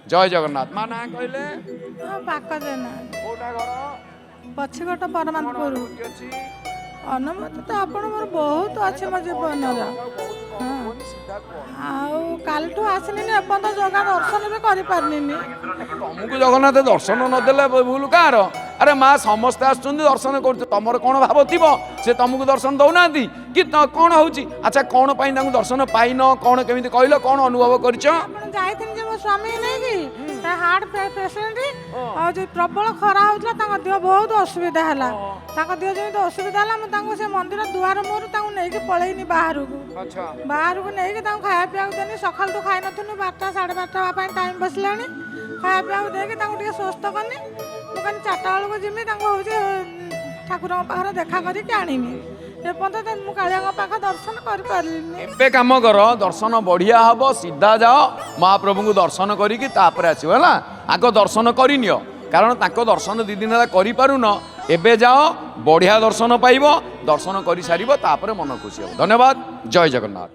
जय जगन्नाथ माँ ना कहले पाक देना कोटा घर पछिघट परमानपुर अनुमति अछि ଅନୁମତି ତ ଆପଣଙ୍କର ବହୁତ ଅଛି ମୋ ଜୀବନର सीधा कह ଆଉ କାଲିଠୁ ଆସିଲିନି ଏପର୍ଯ୍ୟନ୍ତ ଜଗା ଦର୍ଶନ ବି କରିପାରିନି तुमको जगन्नाथ दर्शन नदेले भूल कार अरे माँ समस्ते आसुच्च दर्शन कर तुम कौन भाव थी से तुमको दर्शन दौना कि कौन हूँ अच्छा कौन पाई दर्शन पाइन कौन केमी कहल कौन अनुभव कर ଆପଣ ଯାଇଥିଲି ଯେ ମୋ ସ୍ୱାମୀ ନେଇକି ତା ହାର୍ଟ ପେସେଣ୍ଟ ଆଉ ଯେ ପ୍ରବଳ ଖରା ହଉଥିଲା ତାଙ୍କ ଦେହ ବହୁତ ଅସୁବିଧା ହେଲା ତାଙ୍କ ଦେହ ଯେମିତି ଅସୁବିଧା ହେଲା ମୁଁ ତାଙ୍କୁ ସେ ମନ୍ଦିର ଦୁଆର ମୁହଁରୁ ତାଙ୍କୁ ନେଇକି ପଳେଇନି ବାହାରକୁ ନେଇକି ତାଙ୍କୁ ଖାଇବା ପିଇବାକୁ ଦେନି ସକାଳଠୁ ଖାଇ ନଥିଲୁ 12ଟା 12:30 ପାଇଁ ଟାଇମ୍ ବସିଲାଣି ଖାଇବା ପିଇବାକୁ ଦେଇକି ତାଙ୍କୁ ଟିକେ ସୁସ୍ଥ କନି ମୁଁ କହିଲି 4ଟା ବେଳକୁ ଯିମି ତାଙ୍କୁ ହେଉଛି ଠାକୁରଙ୍କ ପାଖରେ ଦେଖା କରିକି ଆଣିମି ଏପର୍ଯ୍ୟନ୍ତ ମୁଁ କାଳିଆଙ୍କ ପାଖ ଦର୍ଶନ କରିପାରିଲିନି एबे काम कर दर्शन बढ़िया हम सीधा जाओ महाप्रभु को दर्शन करिकी तापर आसो है आग दर्शन करनियो कारण ताको दर्शन 2 दिन करिपारुन एबे जाओ बढ़िया दर्शन पाइब दर्शन कर सारी तापर मन खुशी हो धन्यवाद जय जगन्नाथ।